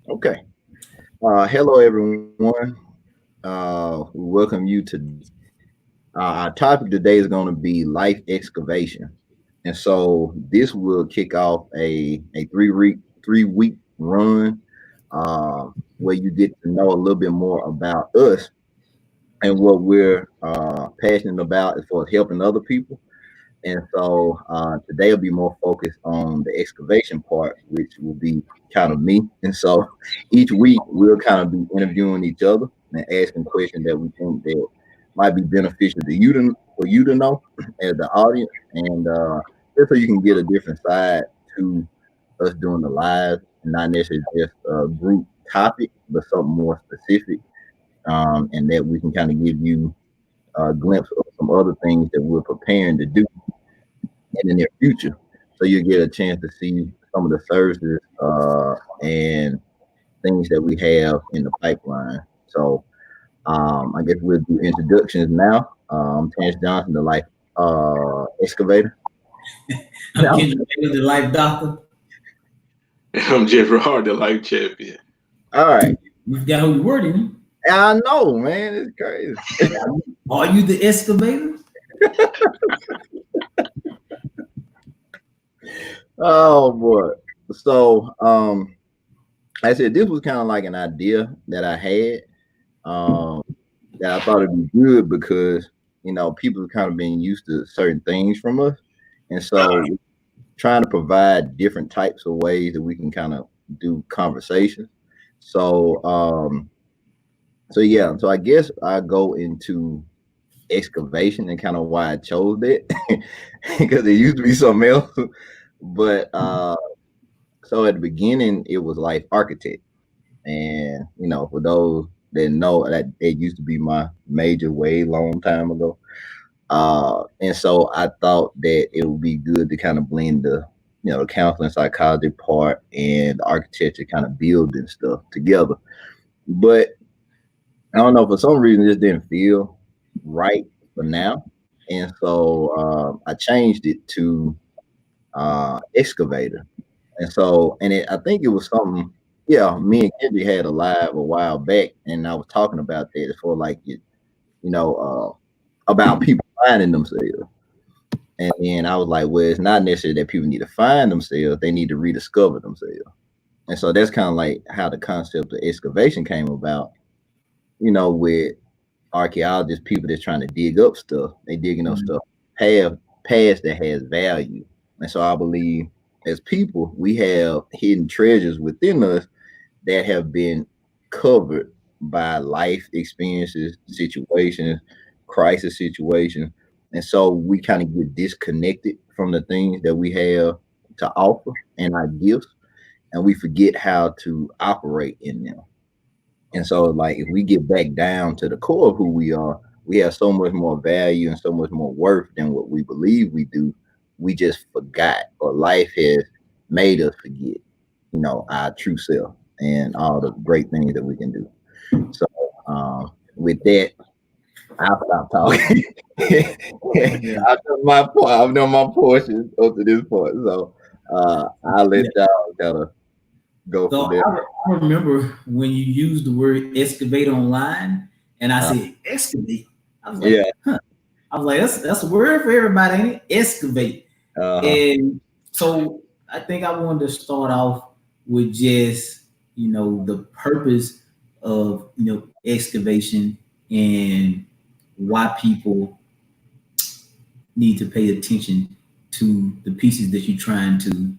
Okay. Hello, everyone. We welcome you to our topic today is going to be life excavation, and so this will kick off a three week run, where you get to know a little bit more about us and what we're passionate about as far as helping other people. And so today will be more focused on the excavation part, which will be kind of me. And so each week we'll kind of be interviewing each other and asking questions that we think that might be beneficial to you to for you to know as the audience, and just so you can get a different side to us doing the live, and not necessarily just a group topic, but something more specific, and that we can kind of give you a glimpse of some other things that we're preparing to do in the near future. So you get a chance to see some of the services and things that we have in the pipeline. So I guess we'll do introductions now. I'm Terrence Johnson, the life excavator. I'm getting ready to life doctor. I'm Jeffrey Hard, the life champion. All right. You got who you wording. I know, man. It's crazy. Are you the excavator? Oh boy. So I said this was kind of like an idea that I had, um, that I thought it'd be good because people have kind of been used to certain things from us, and so trying to provide different types of ways that we can kind of do conversations. So so yeah, so I guess I go into excavation and kind of why I chose that because it used to be something else. But so at the beginning it was life architect, and for those that know, that it used to be my major way long time ago. And so I thought that it would be good to kind of blend the counseling psychology part and the architecture kind of building stuff together. But I don't know, for some reason, it just didn't feel right for now. And so I changed it to excavator. And so, I think it was something, yeah, me and Kendrick had a live a while back, and I was talking about that for like, you know, about people finding themselves. And then I was like, well, it's not necessarily that people need to find themselves, they need to rediscover themselves. And so that's kind of like how the concept of excavation came about, with archaeologists, people that's trying to dig up stuff. They digging up stuff past, past that has value. And so I believe as people, we have hidden treasures within us that have been covered by life experiences, situations, crisis situations. And so we kind of get disconnected from the things that we have to offer and our gifts, and we forget how to operate in them. And so, like, if we get back down to the core of who we are, we have so much more value and so much more worth than what we believe we do. We just forgot, or life has made us forget, our true self and all the great things that we can do. So, with that, I'll stop talking. Yeah. I've done my portion up to this point. So, I'll let Yeah. y'all kind of go from So there. I remember when you used the word excavate online, and I Uh, said excavate. I was like, yeah. huh. I was like, that's a word for everybody, ain't it? Excavate. Uh-huh. And so I think I wanted to start off with just the purpose of excavation and why people need to pay attention to the pieces that you're trying to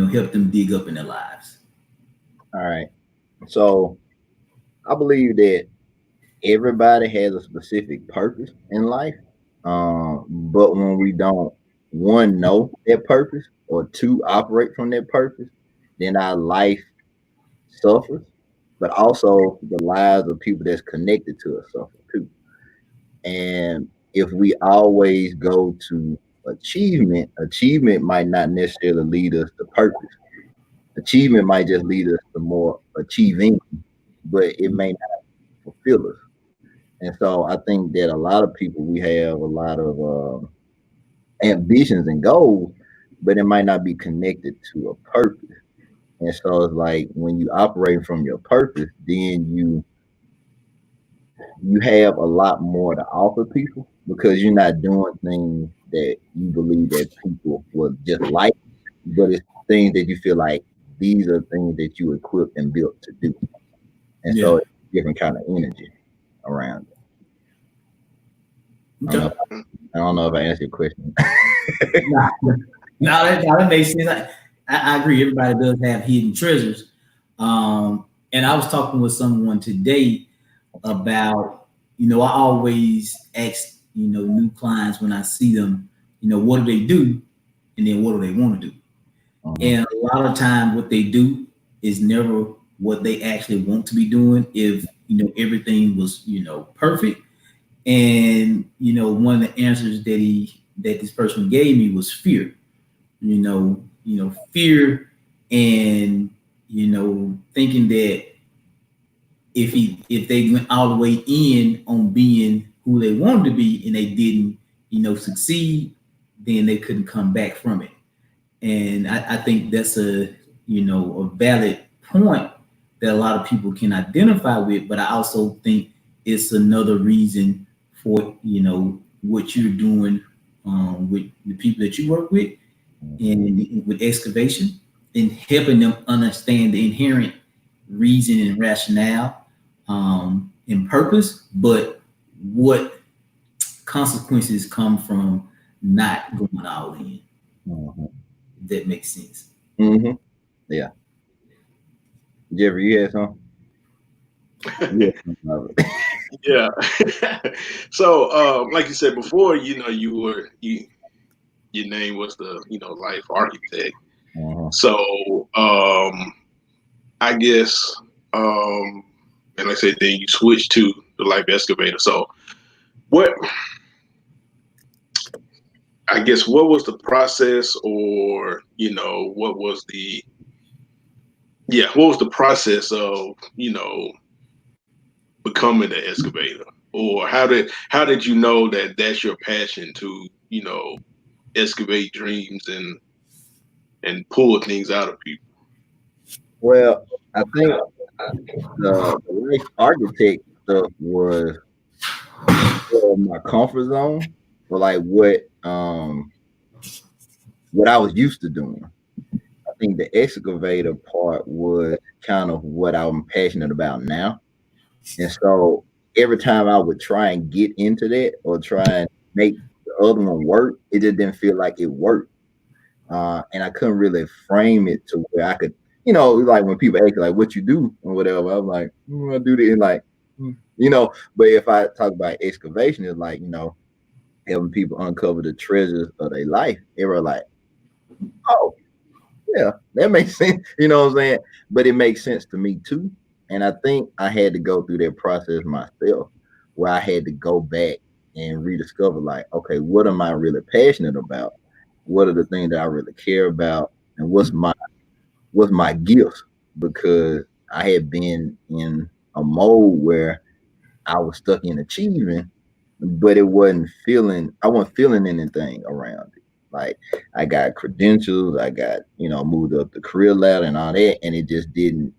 help them dig up in their lives. All right. So I believe that everybody has a specific purpose in life. But when we don't, one, know their purpose, or two, operate from their purpose, then our life suffers. But also the lives of people that's connected to us suffer too. And if we always go to achievement might not necessarily lead us to purpose. Achievement might just lead us to more achieving, but it may not fulfill us. And so I think that a lot of people, we have a lot of ambitions and goals, but it might not be connected to a purpose. And so it's like when you operate from your purpose, then you have a lot more to offer people because you're not doing things that you believe that people will just like, but it's things that you feel like these are things that you equipped and built to do. And so Yeah. it's different kind of energy around it. I don't know. Okay. I don't know if I answered your question. Nah, that makes sense. I agree. Everybody does have hidden treasures. And I was talking with someone today about, I always ask, new clients when I see them, what do they do? And then what do they want to do? Mhm. And a lot of time what they do is never what they actually want to be doing if, everything was, perfect. And, one of the answers that this person gave me was fear. Fear and, thinking that if they went all the way in on being who they wanted to be and they didn't, succeed, then they couldn't come back from it. And I think that's a valid point that a lot of people can identify with. But I also think it's another reason for what you're doing with the people that you work with and with excavation and helping them understand the inherent reason and rationale and purpose, but what consequences come from not going all in. Mhm. If that makes sense. Mhm. Yeah. Jeffrey, you had some? Yeah. Yeah. So, like you said before, your name was the life architect. Mhm. So, I guess, and like I said, then you switched to the life excavator. So, what I guess what was the process, or what was the process of becoming an excavator, or how did you know that that's your passion to excavate dreams and pull things out of people? Well, I think the life architect stuff was my comfort zone, or like what I was used to doing. I think the excavator part was kind of what I'm passionate about now. And so every time I would try and get into that or try and make the other one work, it just didn't feel like it worked. And I couldn't really frame it to where I could, like when people ask like what you do or whatever, I'm like, I do this, and like, but if I talk about excavation, it's like, helping people uncover the treasures of their life. They were like, oh, yeah, that makes sense. You know what I'm saying? But it makes sense to me too. And I think I had to go through that process myself where I had to go back and rediscover, like, okay, what am I really passionate about? What are the things that I really care about? And what's my gifts? Because I had been in a mode where I was stuck in achieving, but I wasn't feeling anything around it. Like I got credentials, I got, moved up the career ladder and all that, and it didn't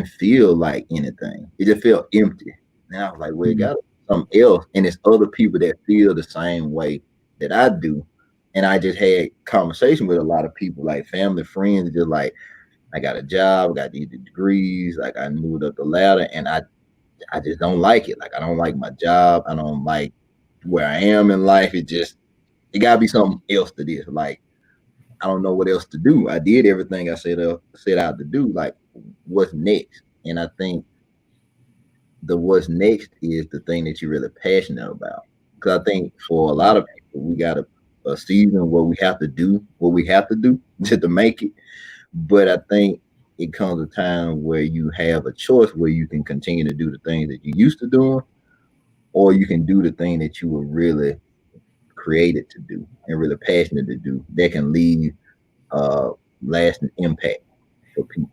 feel like anything. It just felt empty. And I was like, well, it got something else. And it's other people that feel the same way that I do. And I just had conversation with a lot of people, like family, friends, just like I got a job, I got these degrees, like I moved up the ladder, and I just don't like it. Like I don't like my job. I don't like where I am in life. It gotta be something else to this. Like I don't know what else to do. I did everything I set out to do. Like what's next? And I think the what's next is the thing that you're really passionate about. Because I think for a lot of people, we got a season where we have to do what we have to do to make it. But I think it comes a time where you have a choice where you can continue to do the things that you used to doing, or you can do the thing that you were really created to do and really passionate to do that can leave uh lasting impact for people.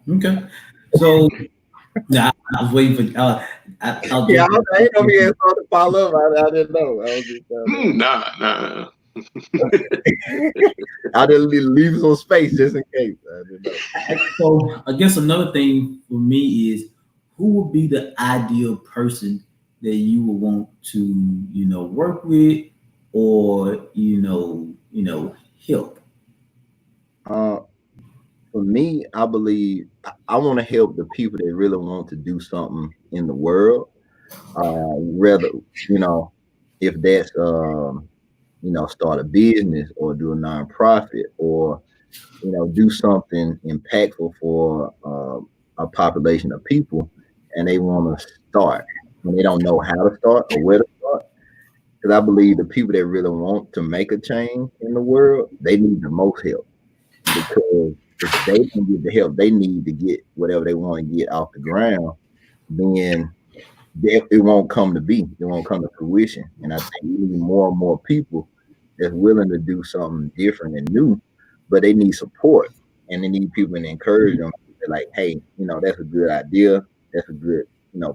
Okay. So now I was waiting for. I'll Yeah, just I ain't know he had something to follow up. I didn't know. I was just Nah. I didn't leave some space just in case. I didn't know. so I guess another thing for me is who would be the ideal person that you would want to, work with or, help. Uh, for me, I believe I want to help the people that really want to do something in the world. Whether you know if that's start a business or do a nonprofit or do something impactful for a population of people, and they want to start and they don't know how to start or where to start. Because I believe the people that really want to make a change in the world, they need the most help. Because if they don't get the help they need to get whatever they want to get off the ground, then it won't come to be. It won't come to fruition. And I think we need more and more people that's willing to do something different and new, but they need support and they need people to encourage them. They're like, hey, that's a good idea. That's a good,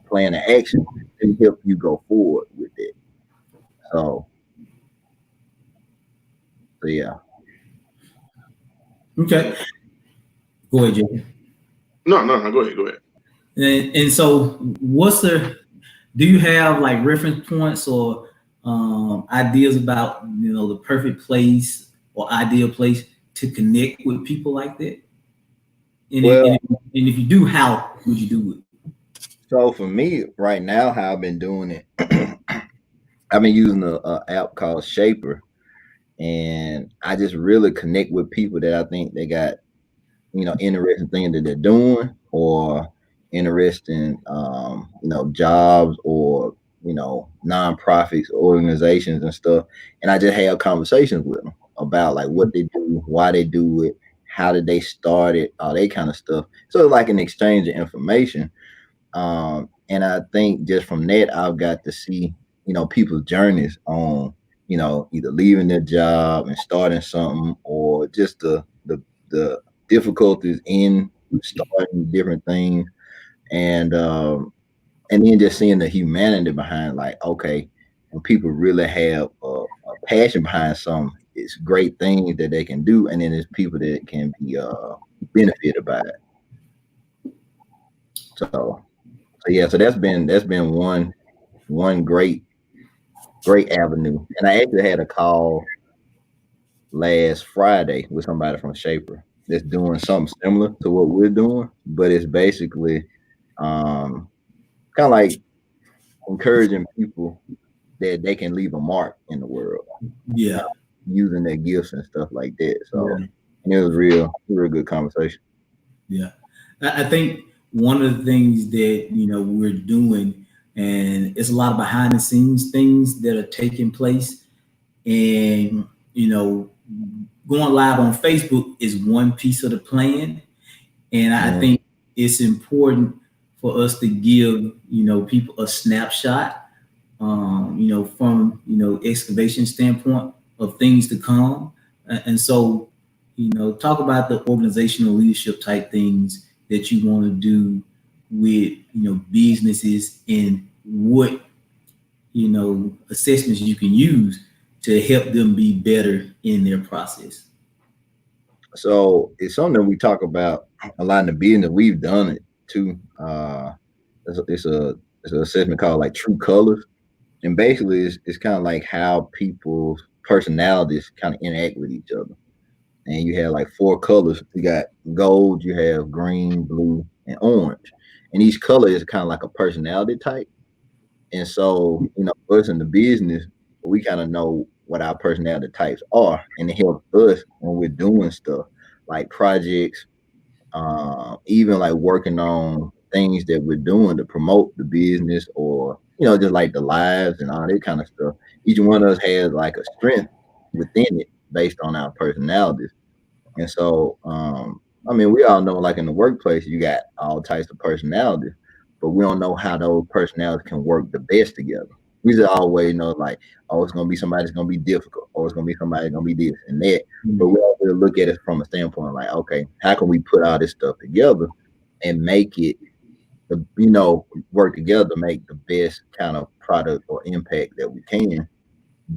plan of action to help you go forward with it. So, yeah. Okay, go ahead, Jay. No. Go ahead. And so, do you have like reference points or ideas about the perfect place or ideal place to connect with people like that? Well, And if you do, how would you do it? so for me right now, how I've been doing it, I've been using a app called Shaper, and I just really connect with people that I think they got interesting things that they're doing or interesting jobs or nonprofits organizations and stuff, and I just have conversations with them about like what they do, why they do it, how did they start it, all that kind of stuff. So it's like an exchange of information. And I think just from that I've got to see people's journeys on either leaving their job and starting something or just the difficulties in starting different things, and then just seeing the humanity behind, like, okay, when people really have a passion behind something, it's great things that they can do, and then there's people that can be benefited by it. So yeah, so that's been one great avenue. And I actually had a call last Friday with somebody from Shaper that's doing something similar to what we're doing, but it's basically um, kind of like encouraging people that they can leave a mark in the world, Yeah, using their gifts and stuff like that. So yeah, and it was real good conversation. yeah. I think one of the things that we're doing, and it's a lot of behind the scenes things that are taking place, and going live on Facebook is one piece of the plan, and I Mm. think it's important for us to give people a snapshot, from excavation standpoint of things to come, and so talk about the organizational leadership type things that you want to do with businesses and what assessments you can use to help them be better in their process. So it's something we talk about a lot in the business. We've done it too. It's an assessment called like True Colors, and basically it's kind of like how people's personalities kind of interact with each other. And you have like four colors. You got gold, you have green, blue, and orange. And each color is kind of like a personality type. And so, us in the business, we kind of know what our personality types are, and it helps us when we're doing stuff like projects, even like working on things that we're doing to promote the business or just like the lives and all that kind of stuff. Each one of us has like a strength within it based on our personalities. And so, I mean, we all know, like in the workplace, you got all types of personalities, but we don't know how those personalities can work the best together. We just always know, like, oh, it's gonna be somebody that's gonna be difficult, or it's gonna be somebody that's gonna be this and that. But we always look at it from a standpoint like, okay, how can we put all this stuff together and make it work together to make the best kind of product or impact that we can,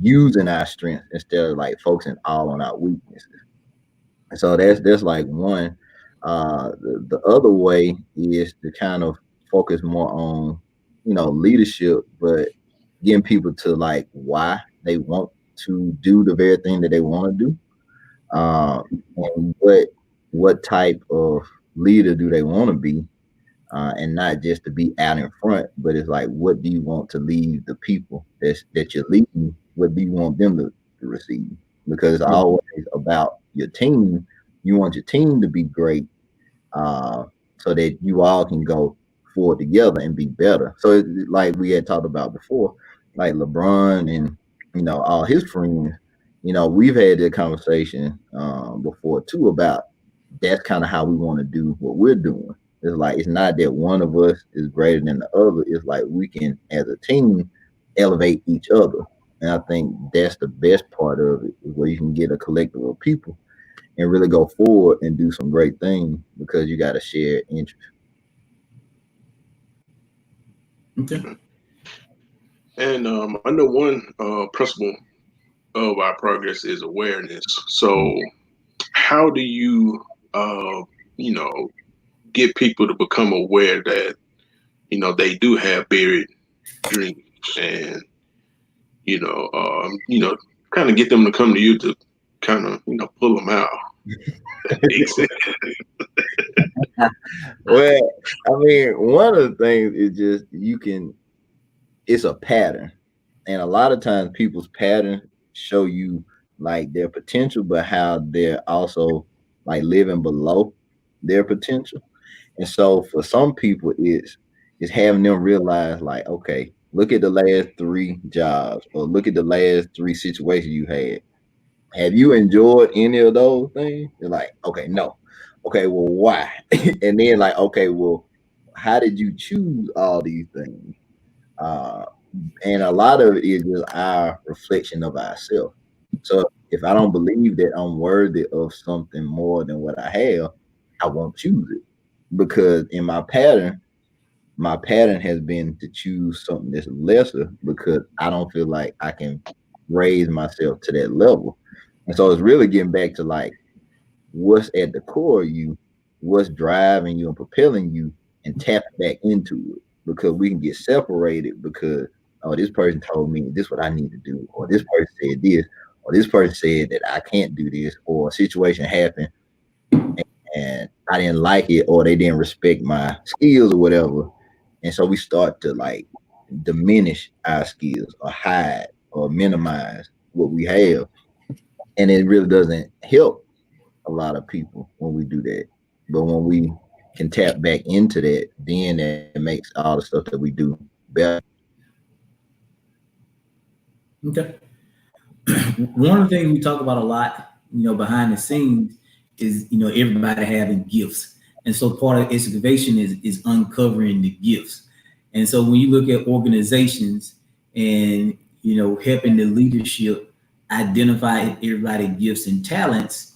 using our strengths instead of like focusing all on our weaknesses. And so that's like one. The other way is to kind of focus more on leadership, but getting people to like why they want to do the very thing that they want to do, and what type of leader do they want to be, and not just to be out in front, but it's like, what do you want to leave the people that you're leading? What do you want them to receive? Because it's Yeah. always about your team. You want your team to be great, uh, so that you all can go forward together and be better. So, like we had talked about before, like LeBron and all his friends, we've had that conversation before too about that's kind of how we want to do what we're doing. It's like it's not that one of us is greater than the other. It's like we can, as a team, elevate each other. And I think that's the best part of it, is where you can get a collective of people and really go forward and do some great things because you got a shared interest. Okay. And I know one principle of our progress is awareness. So, how do you, uh, you know, get people to become aware that they do have buried dreams, and you know, kind of get them to come to you to kind of pull them out. That makes sense. Well, I mean, one of the things is just it's a pattern. And a lot of times people's patterns show you like their potential, but how they're also like living below their potential. And so for some people, it's having them realize like, okay, look at the last three jobs or look at the last three situations you had. Have you enjoyed any of those things? They're like, okay, no. Okay, well, why? And then like, okay, well, how did you choose all these things? Uh, and a lot of it is just our reflection of ourselves. So if I don't believe that I'm worthy of something more than what I have, I won't choose it because in my pattern has been to choose something that's lesser because I don't feel like I can raise myself to that level. And so it's really getting back to like what's at the core of you, what's driving you and propelling you, and tap back into it. Because we can get separated because oh, this person told me this is what I need to do, or this person said this, or this person said that I can't do this, or a situation happened and I didn't like it, or they didn't respect my skills or whatever. And so we start to like diminish our skills or hide or minimize what we have. And it really doesn't help a lot of people when we do that. But when we can tap back into that, then that makes all the stuff that we do better. Okay. One of the things we talk about a lot, behind the scenes is, everybody having gifts. And so part of excavation is uncovering the gifts. And so when you look at organizations and, helping the leadership identify everybody's gifts and talents,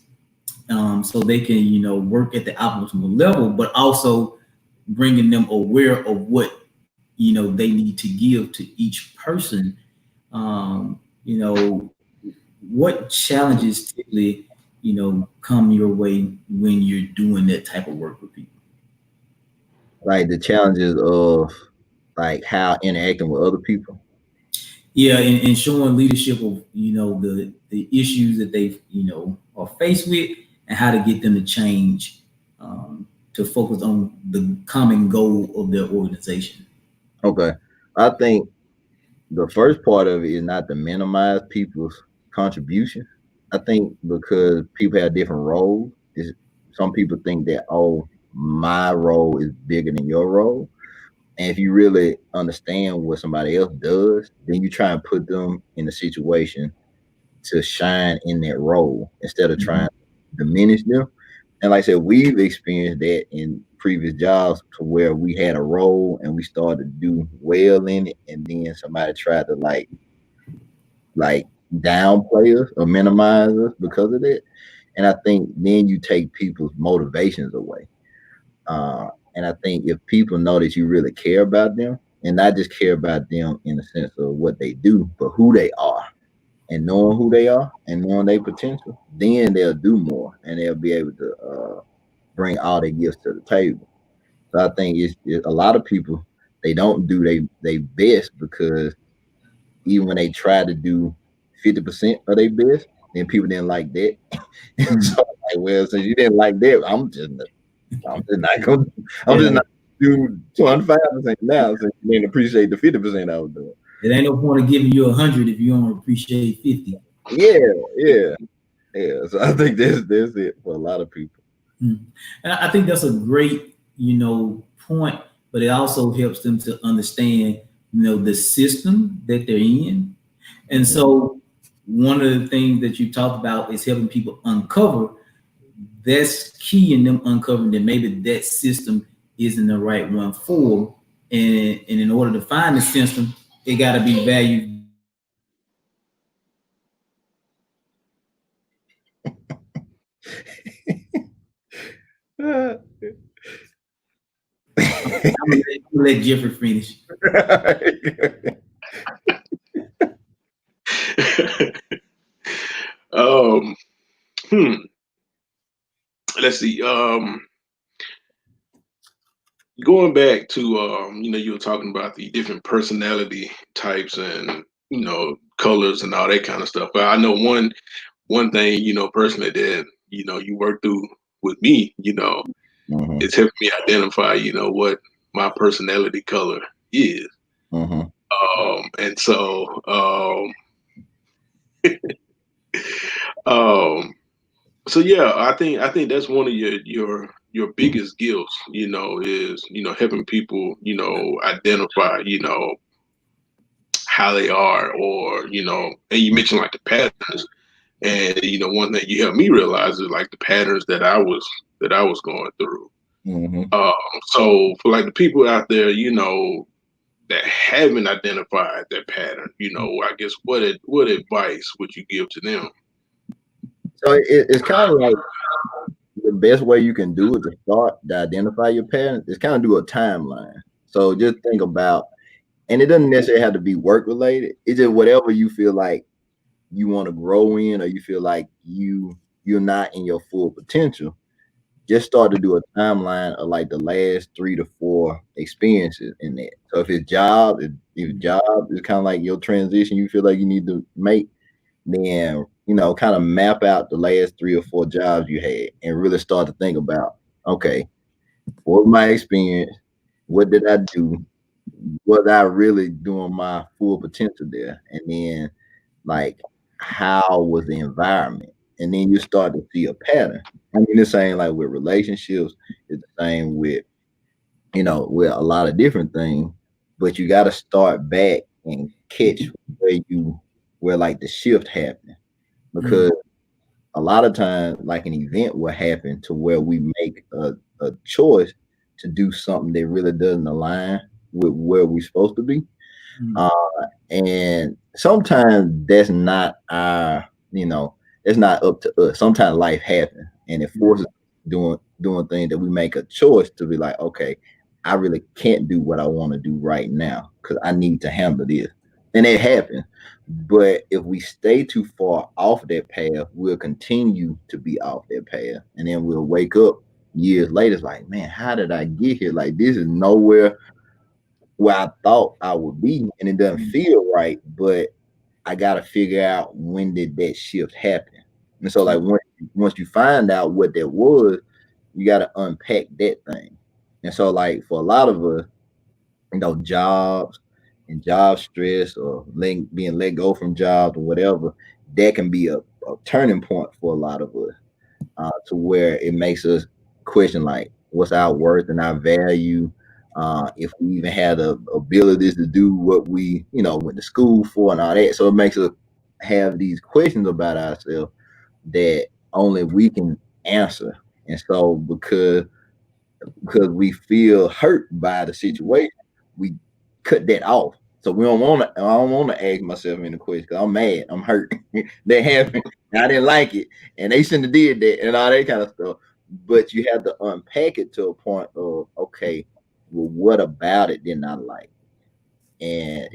so they can, work at the optimal level, but also bringing them aware of what, they need to give to each person. You know, what challenges typically, come your way when you're doing that type of work with people? Like the challenges of like how interacting with other people. Yeah, and showing leadership of, the issues that they, are faced with, and how to get them to change, to focus on the common goal of their organization. Okay. I think the first part of it is not to minimize people's contribution. I think because people have different roles, some people think that, oh, my role is bigger than your role. And if you really understand what somebody else does, then you try and put them in a situation to shine in that role instead of trying Mhm. to diminish them. And like I said, we've experienced that in previous jobs to where we had a role and we started to do well in it, and then somebody tried to like downplay us or minimize us because of that. And I think then you take people's motivations away. And I think if people know that you really care about them, and not just care about them in the sense of what they do, but who they are, and knowing who they are and knowing their potential, then they'll do more and they'll be able to bring all their gifts to the table. So I think it's a lot of people, they don't do they best because even when they try to do 50% of their best, then people didn't like that. Mm. So like, well, since you didn't like that, I'm just not gonna I'm just Yeah, not gonna do 25% now since you didn't appreciate the 50% I was doing. it ain't no point of giving you 100 if you don't appreciate 50. Yeah, yeah, yeah. So I think that's it for a lot of people. Mm. And I think that's a great, point, but it also helps them to understand, the system that they're in. And Mhm. so one of the things that you talked about is helping people uncover. That's key in them uncovering that maybe that system isn't the right one for 'em. And in order to find the system, it got to be value I'm gonna let Jeffrey finish. um, hmm. Let's see. Going back to you were talking about the different personality types and colors and all that kind of stuff. But I know one thing personally that you work through with me, Mhm, it's helping me identify what my personality color is. mhm. And so um so yeah, I think that's one of your biggest gifts, is helping people identify how they are, or and you mentioned like the patterns, and one thing you helped me realize is like the patterns that I was going through. Mhm. um so for like the people out there that haven't identified that pattern, I guess what advice would you give to them? So it's kind of like the best way you can do it to start to identify your patterns is kind of do a timeline. So just think about, and it doesn't necessarily have to be work related. It's just whatever you feel like you want to grow in, or you feel like you're not in your full potential. Just start to do a timeline of like the last 3 to 4 experiences in that. So if it's job, if job is kind of like your transition you feel like you need to make, then kind of map out the last 3 or 4 jobs you had and really start to think about, okay, what was my experience? What did I do? Was I really doing my full potential there? And then like how was the environment? And then you start to see a pattern. I mean, the same like with relationships, it's the same with with a lot of different things. But you got to start back and catch where like the shift happened, Mm. because a lot of times like an event will happen to where we make a choice to do something that really doesn't align with where we're supposed to be. Mm. uh, and sometimes that's not our, it's not up to us. Sometimes life happens and it forces doing things that we make a choice to be like, okay, I really can't do what I want to do right now because I need to handle this. And it happens. But if we stay too far off that path, we'll continue to be off that path. And then we'll wake up years later, it's like, man, how did I get here? Like, this is nowhere where I thought I would be, and it doesn't Mm. feel right. But I got to figure out when did that shift happen. And so, like once you find out what that was, you got to unpack that thing. And so, like for a lot of us, jobs and job stress or being let go from jobs or whatever, that can be a turning point for a lot of us, to where it makes us question like what's our worth and our value, if we even had the abilities to do what we went to school for and all that. So it makes us have these questions about ourselves that only we can answer. And so because we feel hurt by the situation, we cut that off. So we don't want to. I don't want to ask myself any questions because I'm mad. I'm hurt. That happened. I didn't like it, and they shouldn't have did that, and all that kind of stuff. but you have to unpack it to a point of, okay, well, what about it didn't I like? And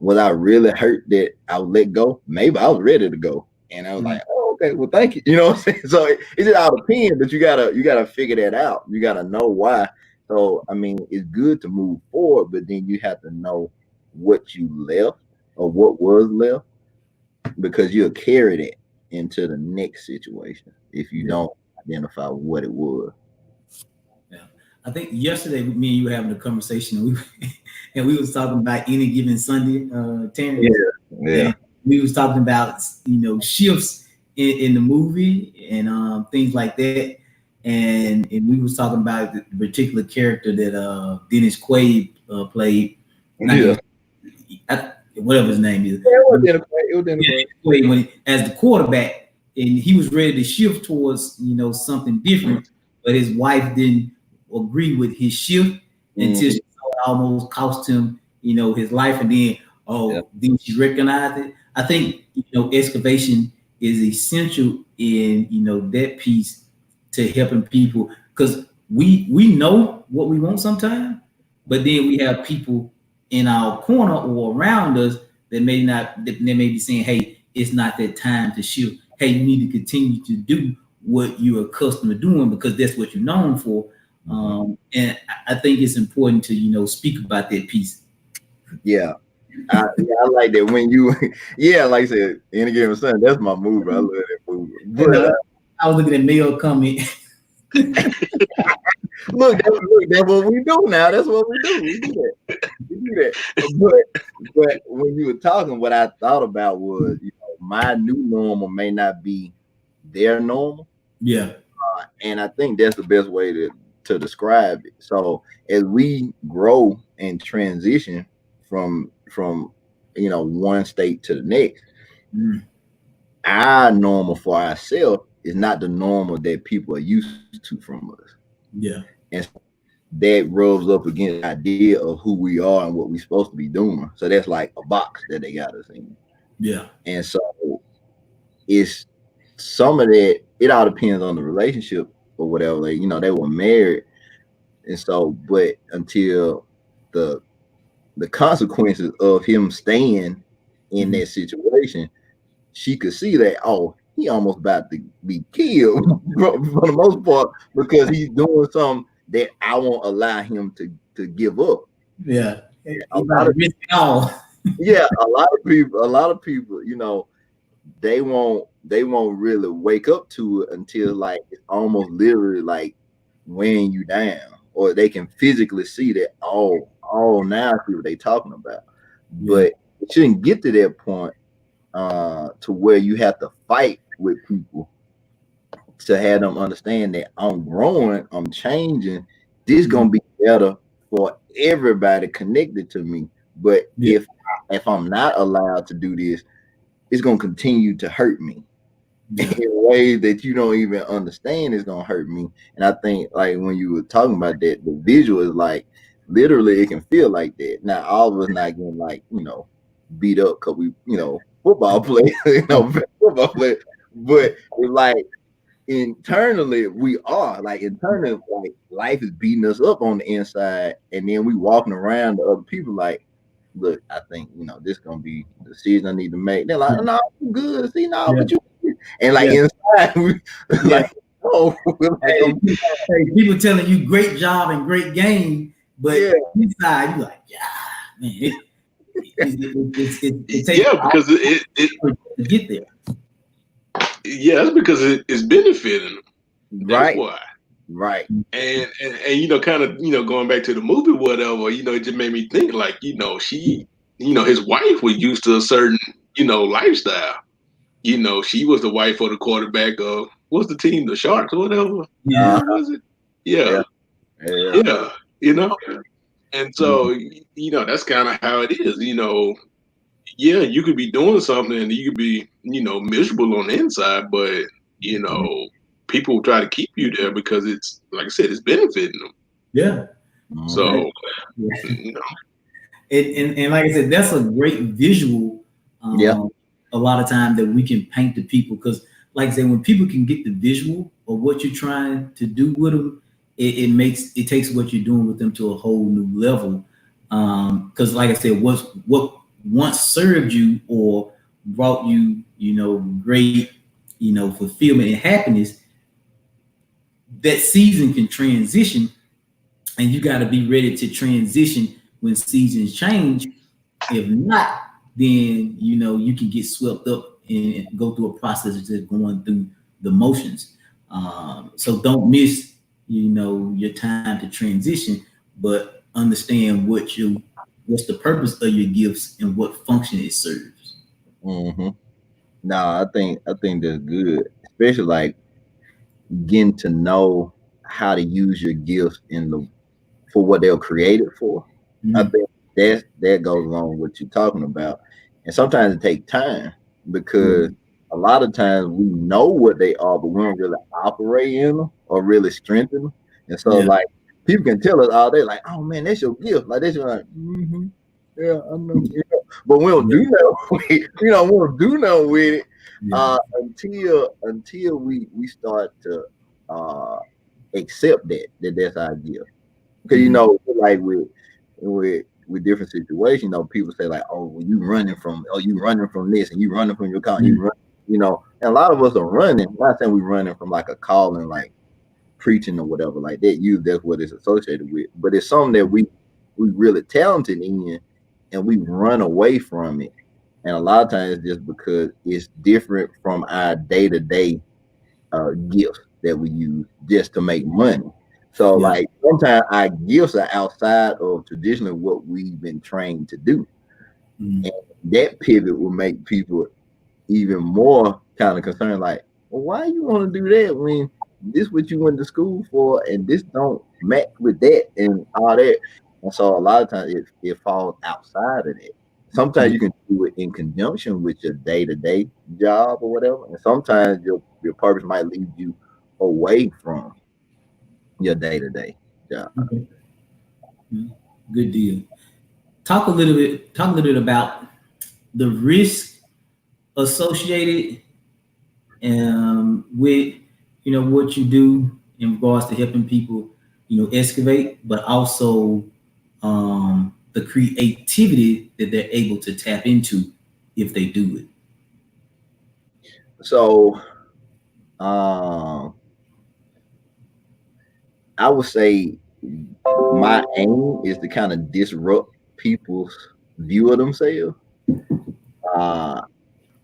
was I really hurt that I would let go? Maybe I was ready to go, and I was like, "Oh, okay, well, thank you." You know what I'm saying? So it's just all depends, but you gotta figure that out. You gotta know why. So I mean, it's good to move forward, but then you have to know what you left or what was left, because you'll carry that into the next situation if you don't identify what it was. Yeah. I think yesterday me and you were having a conversation, and we was talking about any given Sunday, Yeah, Terrence, yeah, and we was talking about shifts in the movie and things like that, and we was talking about the particular character that Dennis Quaid played, not yeah. Dennis, whatever his name is. Yeah, it was Democrat. It was Yeah, Democrat. when as the quarterback, and he was ready to shift towards something different, but his wife didn't agree with his shift until Mhm. she saw it almost cost him his life, and then Yeah, then she recognized it. I think excavation is essential in that piece to helping people, because we know what we want sometimes, but then we have people in our corner or around us that may not, that may be saying, hey, it's not that time to shift. Hey, you need to continue to do what you're accustomed to doing because that's what you're known for. mhm. And I think it's important to speak about that piece. Yeah. I like that when you, yeah, like I said, any given Sunday, that's my movie. I love that movie. And But I was looking at Mail comment. look, that's what we do now. That's what we do. We do that. We do that. But when you were talking, what I thought about was, my new normal may not be their normal, Yeah. and I think that's the best way to describe it. So as we grow and transition from one state to the next, Mm, our normal for ourselves is not the normal that people are used to from us. yeah. And that rubs up against the idea of who we are and what we're supposed to be doing. So that's like a box that they got us in. Yeah. And so it's some of that, it all depends on the relationship or whatever. They were married. And so, but until the the consequences of him staying in Mhm. that situation, she could see that, oh, he almost about to be killed for the most part because he's doing something that I won't allow him to give up. Yeah. A He about lot to of risk it all. yeah, a lot of people, they won't really wake up to it until like it's almost literally like weighing you down, or they can physically see that, oh, now I see what they talking about. Yeah. But it shouldn't get to that point to where you have to fight with people to have them understand that I'm growing, I'm changing. This Mhm. gonna be better for everybody connected to me. But Yeah. if I'm not allowed to do this, it's gonna continue to hurt me in Yeah. ways that you don't even understand. Is gonna hurt me. And I think like when you were talking about that, the visual is like literally it can feel like that. Now all of us not getting like beat up because we football play, football play, but it's like internally we are like internally like life is beating us up on the inside, and then we walking around to other people like, look, I think this gonna be the decision I need to make. They're like, no, I'm good. See, no, Yeah. but you, and like Yeah. inside we Yeah. like, oh, we're like, Hey, hey, people telling you great job and great game, but yeah, inside you like, yeah, man, it takes Yeah, because effort to get there. yeah, that's because it's benefiting them. That's right, why. right, And kind of going back to the movie, whatever. It just made me think like she, his wife was used to a certain lifestyle. She was the wife of the quarterback of what's the team, the Sharks or whatever. Yeah. uh, What was it? Yeah, yeah, yeah, yeah. You know, and mhm, so that's kind of how it is. Yeah, you could be doing something and you could be miserable on the inside, but you mhm, know people try to keep you there because it's like I said, it's benefiting them. Yeah. mhm, So Yeah. you know, And like I said, that's a great visual. yeah, A lot of time that we can paint to people because, like I said, when people can get the visual of what you're trying to do with them, it takes what you're doing with them to a whole new level. Because like I said, what once served you or brought you, great, fulfillment and happiness, that season can transition, and you got to be ready to transition when seasons change. If not, then you can get swept up and go through a process of just going through the motions. So don't miss, your time to transition, but understand what's the purpose of your gifts and what function it serves. Mm-hmm. No, I think that's good, especially like getting to know how to use your gifts in the for what they were created for. I Mm, think that goes along with what you're talking about. And sometimes it takes time yeah, because a lot of times we know what they are, but we don't really operate in them or really strengthen them. And so yeah, like people can tell us all day, like, oh man, that's your gift. Like that's your like, yeah, I know. Yeah. But we don't yeah, do nothing. We don't do nothing with it yeah, until we start to uh accept that that's our gift. Because mhm, like with different situations, people say like, "Oh, well, you running from this, and you running from your car, mhm, and a lot of us are running. I'm not saying we running from like a calling, like preaching or whatever like that. That's what it's associated with. But it's something that we really talented in, and we run away from it. And a lot of times, just because it's different from our day to day gifts that we use just to make money. So yeah, like sometimes our gifts are outside of traditionally what we've been trained to do. mhm, And that pivot will make people even more kind of concerned, like, well, why you want to do that when this what you went to school for and this don't match with that and all that. And so a lot of times it falls outside of that. Sometimes yeah, you can do it in conjunction with your day-to-day job or whatever. And sometimes your purpose might lead you away from your day-to-day job. okay, mhm. Good deal. Talk a little bit about the risk associated with what you do in regards to helping people excavate, but also the creativity that they're able to tap into if they do it. So um I would say my aim is to kind of disrupt people's view of themselves. Uh,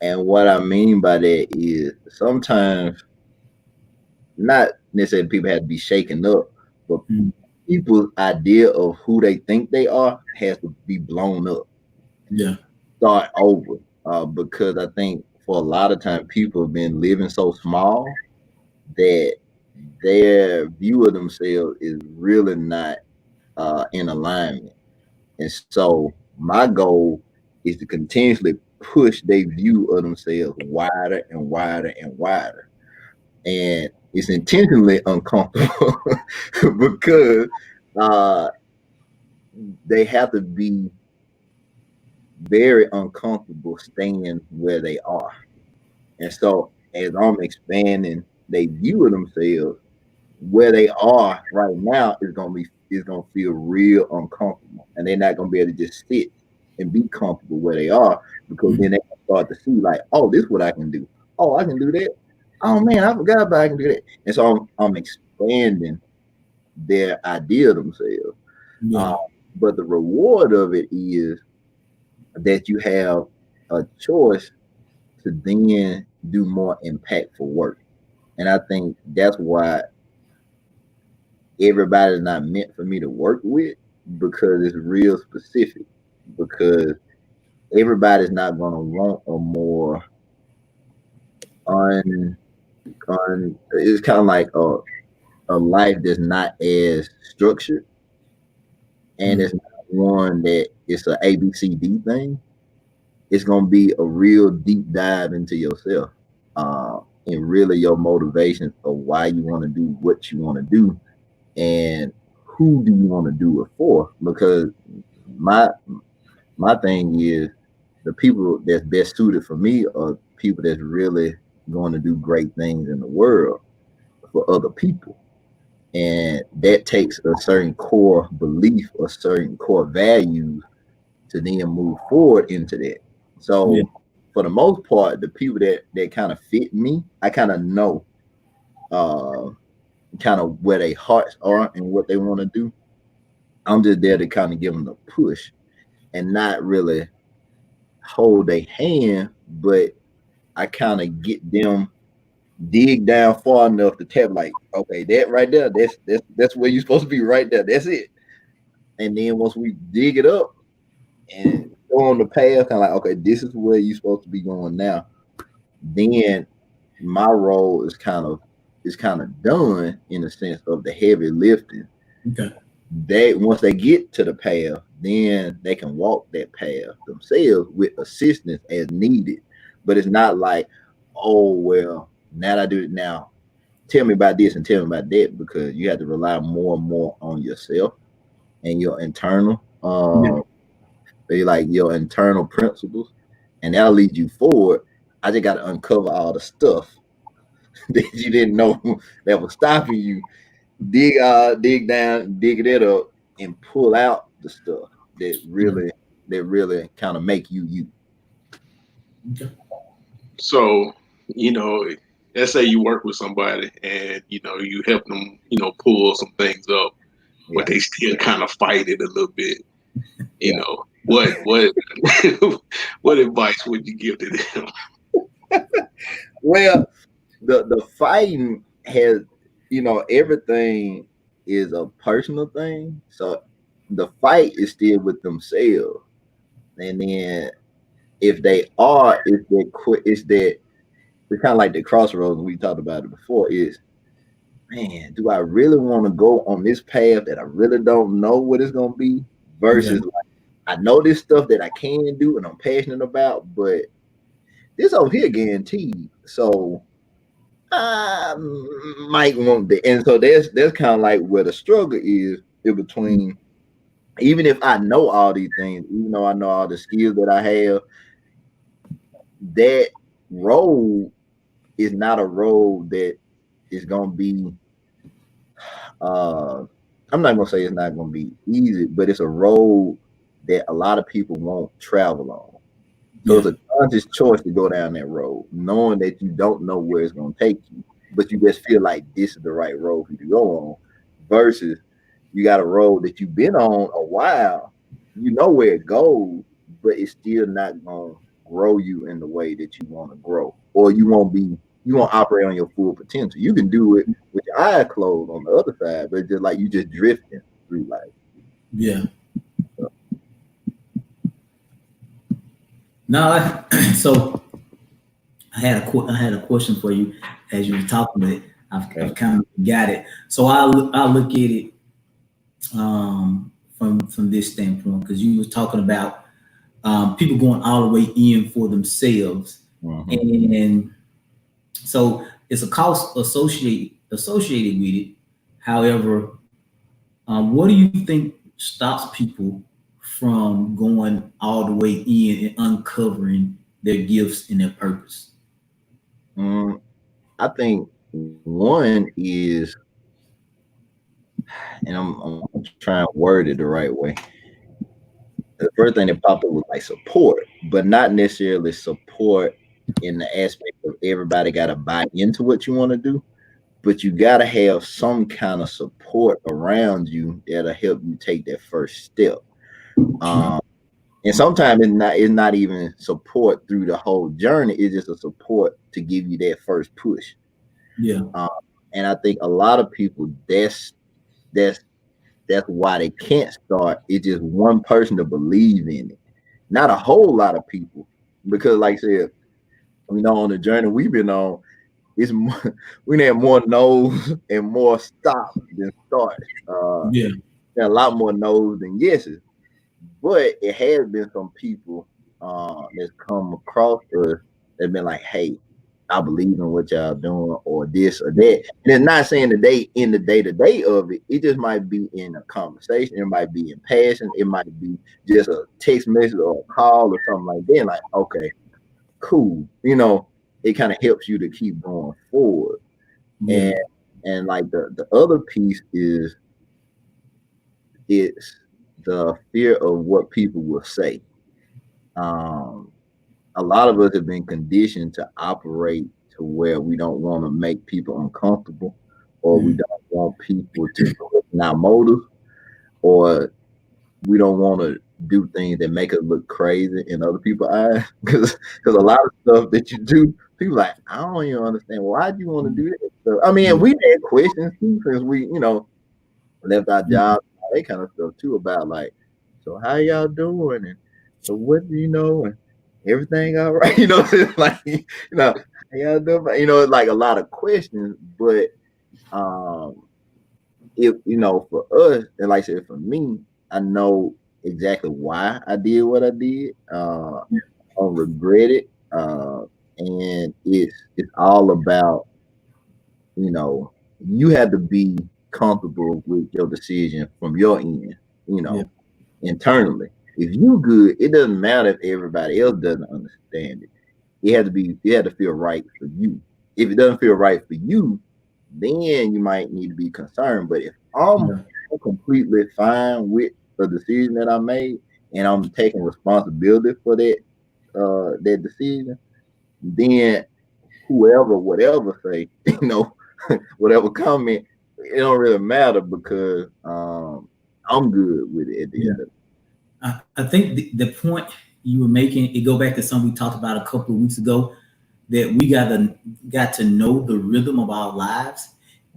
and what I mean by that is sometimes not necessarily people have to be shaken up, but Mm, people's idea of who they think they are has to be blown up, yeah. start over. Because I think for a lot of time people have been living so small that their view of themselves is really not in alignment. And so my goal is to continuously push their view of themselves wider and wider and wider. And it's intentionally uncomfortable because uh, they have to be very uncomfortable staying where they are. And so as I'm expanding their view of themselves, where they are right now is gonna feel real uncomfortable, and they're not gonna be able to just sit and be comfortable where they are because then Mm, they start to see like, oh, this is what I can do. Oh, I can do that. Oh man, I forgot about I can do that. And so I'm expanding their idea of themselves. Uh, yeah. but the reward of it is that you have a choice to then do more impactful work. And I think that's why everybody's not meant for me to work with because it's real specific. Because everybody's not gonna want a more un it's kind of like a life that's not as structured and Mm, it's not one that it's a ABCD thing. It's gonna be a real deep dive into yourself, and really your motivations of why you want to do what you want to do and who do you want to do it for? Because my my thing is the people that's best suited for me are people that's really going to do great things in the world for other people. And that takes a certain core belief or certain core values to then move forward into that. Yeah. So for the most part, the people that kind of fit me, I kind of know uh kind of where their hearts are and what they want to do. I'm just there to kind of give them the push and not really hold their hand, but I kind of get them dig down far enough to tap like, okay, that right there, that's where you're supposed to be right there. That's it. And then once we dig it up and go on the path, kind of like, okay, this is where you're supposed to be going now. Then my role is kind of done in the sense of the heavy lifting. Okay. They once they get to the path, then they can walk that path themselves with assistance as needed. But it's not like, oh well, now that I do it now. Tell me about this and tell me about that because you have to rely more and more on yourself and your internal Yeah. like your internal principles, and that'll lead you forward. I just got to uncover all the stuff that you didn't know that was stopping you. Dig down, dig it up, and pull out the stuff Yeah. that really kind of make you. Okay. So, you know, let's say you work with somebody and you help them, pull some things up, but Yeah. they still kind of fight it a little bit. You Yeah. know, what what advice would you give to them? Well, the fighting has, everything is a personal thing. So the fight is still with themselves, and then if they quit, it's kind of like the crossroads we talked about it before. Is man, do I really want to go on this path that I really don't know what it's gonna be? Yeah. Versus like I know this stuff that I can do and I'm passionate about, but this over here guaranteed. So I might want that. And so that's kind of like where the struggle is in between. Even if I know all these things, even though I know all the skills that I have, that road is not a road that is gonna be uh I'm not gonna say it's not gonna be easy, but it's a road that a lot of people won't travel on. So Yeah. it's a conscious choice to go down that road, knowing that you don't know where it's gonna take you, but you just feel like this is the right road for you to go on. Versus you got a road that you've been on a while, you know where it goes, but it's still not gonna grow you in the way that you want to grow, or you won't operate on your full potential. You can do it with your eyes closed on the other side, but it's just like you just drifting through life. Yeah. No, so I had a question for you as you were talking, but I've Okay. kind of got it. So I look at it from this standpoint because you were talking about people going all the way in for themselves, Mm-hmm. and so it's a cost associated with it. However, what do you think stops people from going all the way in and uncovering their gifts and their purpose? Mm, I think one is, and I'm trying to word it the right way. The first thing that popped up was like support, but not necessarily support in the aspect of everybody got to buy into what you want to do, but you got to have some kind of support around you that'll help you take that first step. Um, and sometimes it's not even support through the whole journey. It's just a support to give you that first push. Yeah, Um, and I think a lot of people that's that's why they can't start. It's just one person to believe in it, not a whole lot of people. Because, like I said, on the journey we've been on, it's more, we had more no's and more stops than starts. yeah, There are a lot more no's than yeses, but it has been some people that's come across us that been like, "Hey, I believe in what y'all doing," or this or that. And it's not saying that they in the day to day of it. It just might be in a conversation. It might be in passing. It might be just a text message or a call or something like that. Like, okay, cool. it kind of helps you to keep going forward. And Yeah. like the other piece is it's the fear of what people will say. Um, a lot of us have been conditioned to operate to where we don't want to make people uncomfortable, or we Mm. don't want people to question our motives, or we don't want to do things that make us look crazy in other people's eyes. Because a lot of stuff that you do, people like, I don't even understand why do you want to do that. So I mean, Yeah. we had questions too since we, left our Yeah. jobs, all that kind of stuff too about like, so how y'all doing, and so what do you know, and everything all right, it's like, how y'all doing, it's like a lot of questions, but um, it, for us, and like I said, for me, I know exactly why I did what I did. I don't regret it, and it's all about, you know, you have to be comfortable with your decision from your end, you Yeah. know, internally. If you good, it doesn't matter if everybody else doesn't understand it. It had to feel right for you. If it doesn't feel right for you, then you might need to be concerned. But if I'm Yeah. completely fine with the decision that I made and I'm taking responsibility for that decision, then whoever, whatever say, whatever comment, it don't really matter because I'm good with it at the Yeah. end of I think the point you were making, it go back to something we talked about a couple of weeks ago, that we got to know the rhythm of our lives.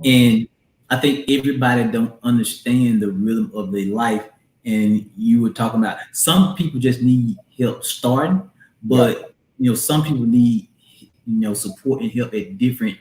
it. And I think everybody don't understand the rhythm of their life. And you were talking about some people just need help starting, Right. but some people need support and help at different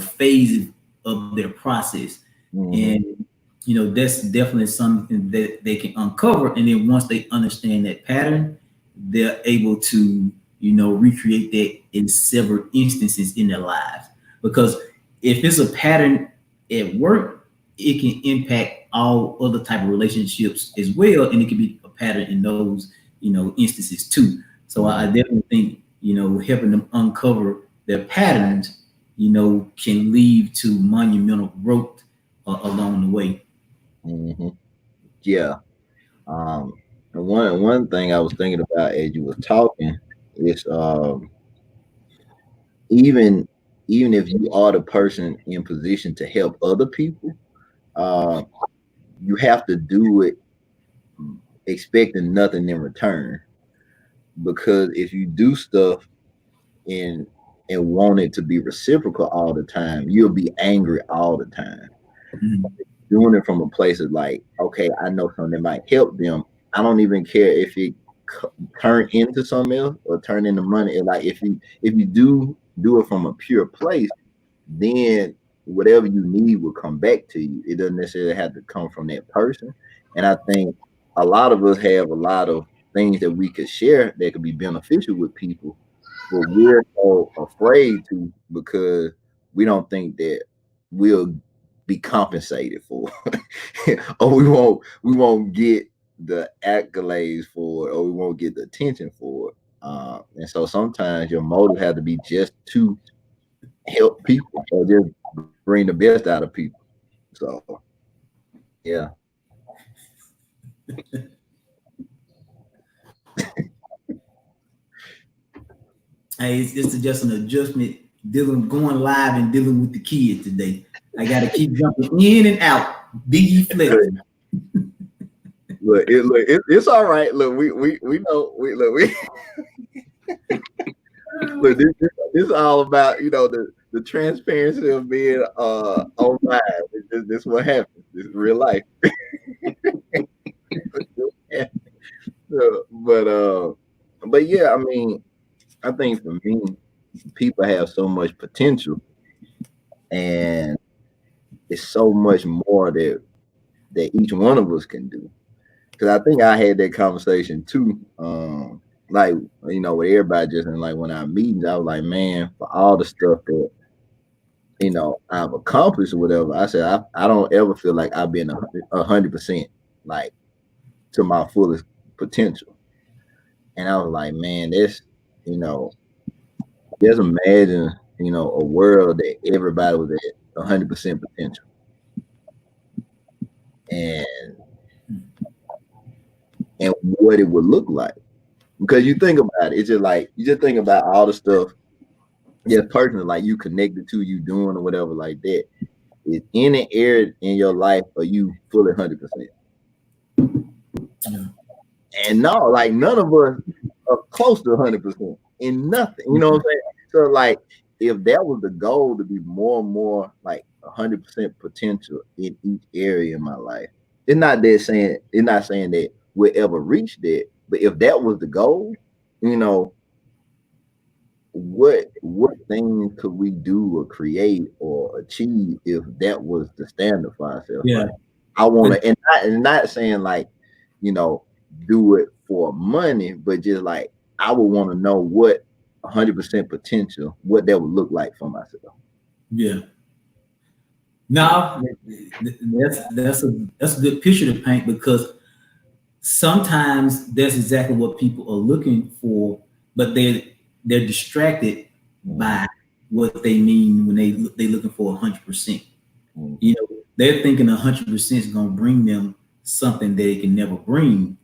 phases of their process. Mm-hmm. And that's definitely something that they can uncover. And then once they understand that pattern, they're able to recreate that in several instances in their lives. Because if it's a pattern at work, it can impact all other type of relationships as well, and it can be a pattern in those instances too. So I Mm-hmm. definitely think helping them uncover their patterns can lead to monumental growth along the way. Mm-hmm. Yeah. Um, and one thing I was thinking about as you were talking is even even if you are the person in position to help other people, uh, you have to do it expecting nothing in return. Because if you do stuff and want it to be reciprocal all the time, you'll be angry all the time. Mhm. Doing it from a place of like, okay, I know something that might help them. I don't even care if it turn into something else or turn into money. And like if you do it from a pure place, then whatever you need will come back to you. It doesn't necessarily have to come from that person. And I think a lot of us have a lot of things that we could share that could be beneficial with people, but we're so afraid to because we don't think that we'll be compensated for or we won't get the accolades for it, or we won't get the attention for it. And so sometimes your motive had to be just to help people or just bring the best out of people. So yeah. Hey, it's just an adjustment dealing going live and dealing with the kids today. I got to keep jumping in and out. Be ye flexible. It's all right. Look, we know we look, this is all about the transparency of being on live. This what happens. This is real life. but yeah, I mean, I think for me, people have so much potential, and it's so much more that each one of us can do. Because I think I had that conversation too. Like with everybody just in like when our meetings, I was like, man, for all the stuff that I've accomplished or whatever. I said I don't ever feel like I've been 100% like to my fullest potential. And I was like, man, this, you know, just imagine, a world that everybody was at 100% potential, and what it would look like. Because you think about it, it's just like you just think about all the stuff, just personally, like you connected to, you doing or whatever like that. Is any area in your life are you fully 100%? Yeah. And no, like none of us are close to 100% in nothing. You know what I'm saying? So like, if that was the goal, to be more and more like 100% potential in each area in my life, it's not saying that we'll ever reach that. But if that was the goal, you know, what things could we do or create or achieve if that was the standard for ourselves? Yeah. Like, I want to, and not saying like, you know, do it for money, but just like I would want to know what 100% potential, what that would look like for myself. Yeah. No, that's a good picture to paint, because sometimes that's exactly what people are looking for, but they're distracted by what they mean when they looking for 100%. Mm-hmm. You know, they're thinking 100% is going to bring them something they can never bring,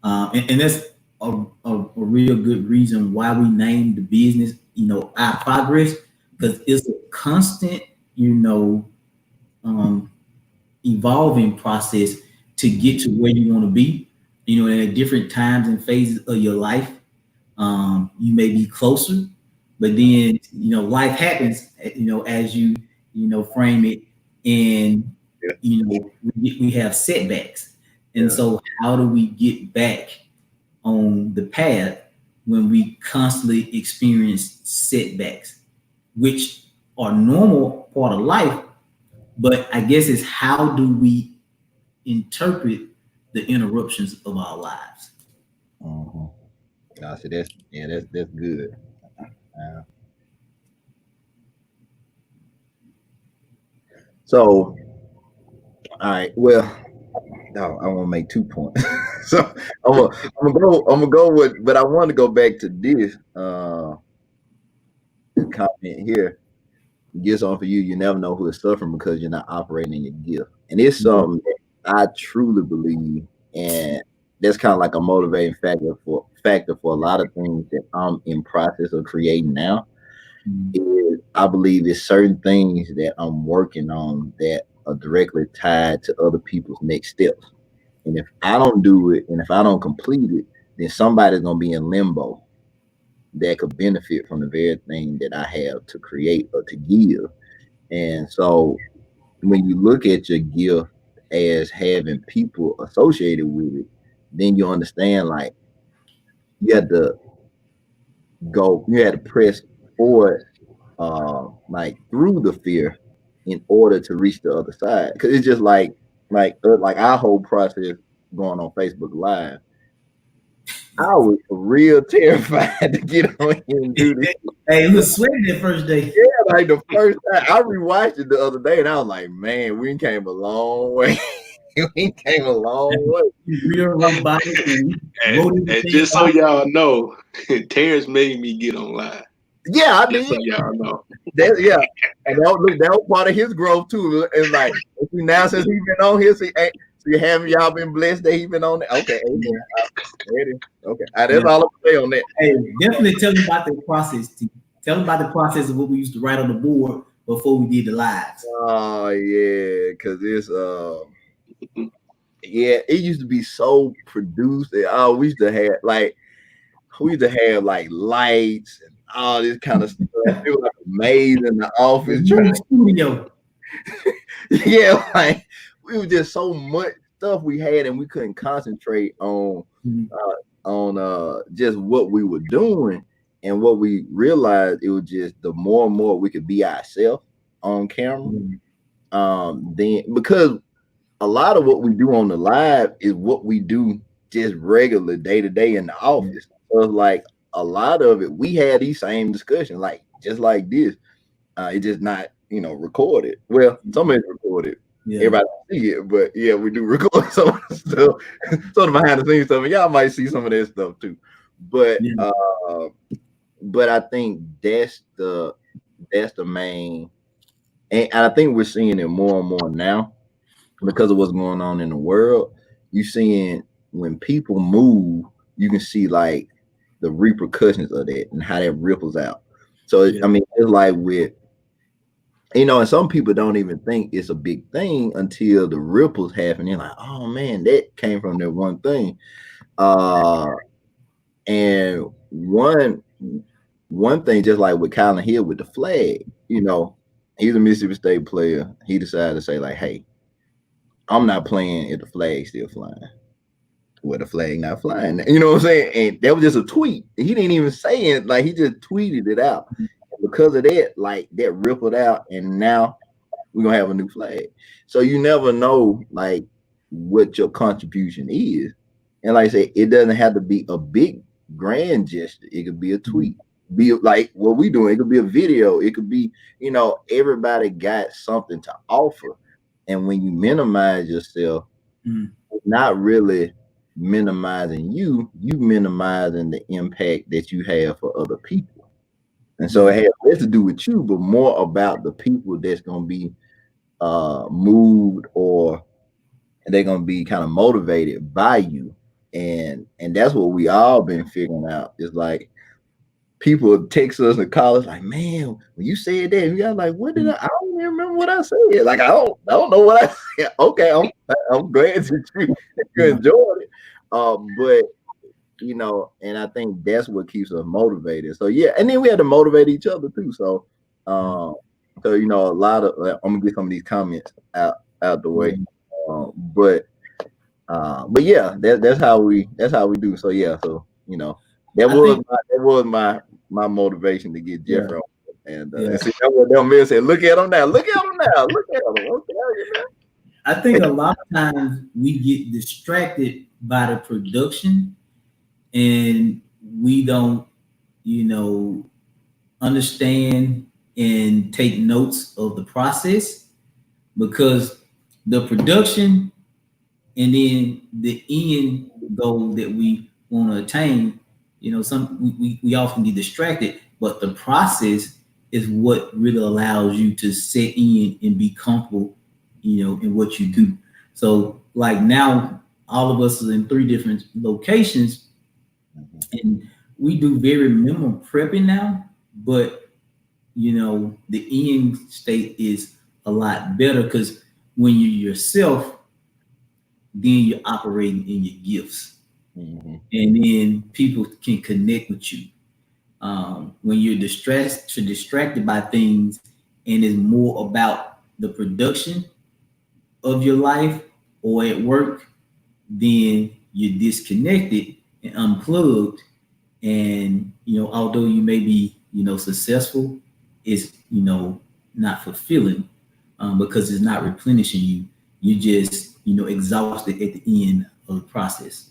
and that's a real good reason why we named the business, our progress, because it's a constant, you know, um, evolving process to get to where you want to be. At different times and phases of your life, you may be closer, but then life happens. As you frame it, and Yeah. we have setbacks, and Yeah. so how do we get back on the path when we constantly experience setbacks, which are normal part of life? But I guess it's how do we interpret the interruptions of our lives? Mm-hmm. I see. That's good. Uh, so, all right. Well, no, I want to make 2 points. So I'm gonna go with, but I want to go back to this comment here. Gifts on for you. You never know who is suffering because you're not operating in your gift, and it's something that I truly believe, and that's kind of like a motivating factor for a lot of things that I'm in process of creating now. Is I believe it's certain things that I'm working on that are directly tied to other people's next steps. And if I don't do it and if I don't complete it, then somebody's gonna be in limbo that could benefit from the very thing that I have to create or to give. And so when you look at your gift as having people associated with it, then you understand like you have to you had to press forward like through the fear in order to reach the other side. Cause it's just like our whole process going on Facebook Live. I was real terrified to get on here and do this. Hey, it was sweating that first day. Yeah, like the first time I rewatched it the other day, and I was like, "Man, we came a long way. We came a long way." Real robotic, and wrote And everything just so out. y'all know, Terrence made me get on live. Yeah, I Just did. so y'all know. Yeah, and that was part of his growth too. And like now, since he's been on here, see, haven't y'all been blessed that he been on there? Okay, amen. Ready? Okay, that's Yeah. all I'm gonna say on that. Hey, definitely tell them about the process. Tell them about the process of what we used to write on the board before we did the lives. Oh yeah, because it's yeah, it used to be so produced. Oh, we used to have like lights and all this kind of stuff. It was like a maze in the The office. new studio. Yeah, like we was just so much stuff we had, and we couldn't concentrate Mhm. just what we were doing. And what we realized, it was just the more and more we could be ourselves on camera. Then because a lot of what we do on the live is what we do just regular day to day in the office. So it's like a lot of it, we had these same discussions, like just like this. It's just not, recorded. Well, some of it's recorded. Yeah. Everybody don't see it, but yeah, we do record some of the stuff, some of the behind the scenes stuff, and y'all might see some of that stuff too. But Yeah. but I think that's the main, and I think we're seeing it more and more now because of what's going on in the world. You seeing when people move, you can see like the repercussions of that and how that ripples out. So Yeah. I mean, it's like with, and some people don't even think it's a big thing until the ripples happen. They're like, oh man, that came from that one thing. Uh, and one thing, just like with Colin Hill with the flag, he's a Mississippi State player. He decided to say like, hey, I'm not playing if the flag's still flying. Well, the flag not flying. You know what I'm saying? And that was just a tweet. He didn't even say it. Like, he just tweeted it out. And because of that, like, that rippled out, and now we're gonna have a new flag. So you never know like what your contribution is. And like I say, it doesn't have to be a big grand gesture. It could be a tweet. Be like what we doing. It could be a video. It could be, everybody got something to offer. And when you minimize yourself, Mm. it's not really minimizing you minimizing the impact that you have for other people. And so it has less to do with you, but more about the people that's gonna be moved, or they're gonna be kind of motivated by you. And that's what we all been figuring out. It's like people text us and call us like, man, when you said that, we got like, what did I don't even remember what I said. Like, I don't know what I said. Okay, I'm glad that you enjoyed it. But and I think that's what keeps us motivated. So yeah, and then we had to motivate each other too. So a lot of I'm gonna get some of these comments out the way. But yeah, that's how we do. So yeah, so that I was think, my motivation to get yeah, Jeffrey on. And yeah. see, that what them men said, look at him now, look at him now, look at him. Okay, I think a lot of times we get distracted by the production and we don't, you know, understand and take notes of the process, because the production and then the end goal that we want to attain, we often get distracted, but the process is what really allows you to set in and be comfortable, in what you do. So like now all of us are in three different locations and we do very minimal prepping now, but the end state is a lot better because when you're yourself, then you're operating in your gifts, and then people can connect with you. When you're distracted by things, and it's more about the production of your life or at work, then you're disconnected and unplugged. And although you may be successful, it's not fulfilling, because it's not replenishing you. You just exhausted at the end of the process.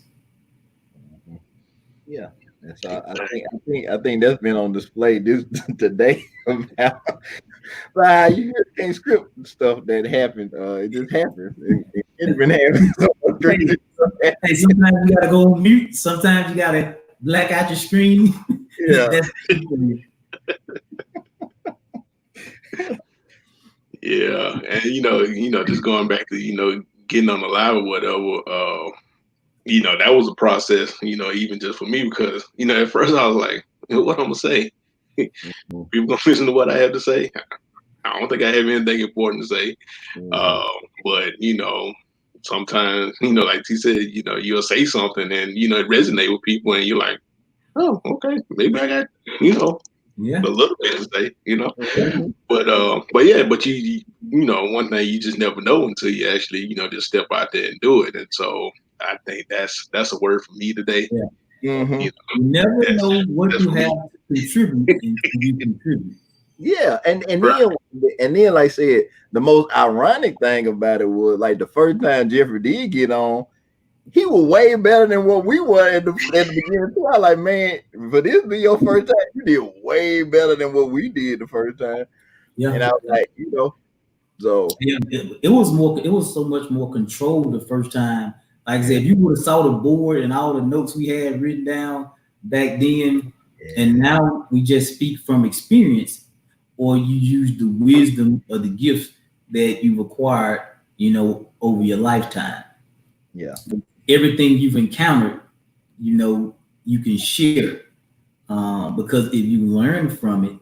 yeah. And so I think that's been on display this today about you just can't script stuff that happened. It just happens. It's been happening. So much crazy Hey, stuff happening. hey, sometimes you gotta go on mute. Sometimes you gotta black out your screen. Yeah. That's Yeah, and just going back to getting on the live or whatever. That was a process. Even just for me, because at first I was like, what I'm gonna say? People gonna listen to what I have to say? I don't think I have anything important to say. But sometimes like he said, you'll say something and it resonate with people, and you're like, oh, okay, maybe I got yeah. a little bit to say, Mhm. but yeah, but one thing you just never know until you actually, just step out there and do it. And so I think that's a word for me today. Yeah. Mhm. You never That's, know what that's you for have me. to contribute until you contribute. Yeah, and Right. then like I said, the most ironic thing about it was like the first time Jeffrey did get on, he was way better than what we were at the beginning too. I was like, man, for this be your first time, you did way better than what we did the first time. Yeah. And I was like, so Yeah, it was more. It was so much more controlled the first time. Like I said, if you would have saw the board and all the notes we had written down back then, And now we just speak from experience, or you use the wisdom or the gifts that you've acquired, over your lifetime. Yeah. Everything you've encountered, you can share, because if you learn from it,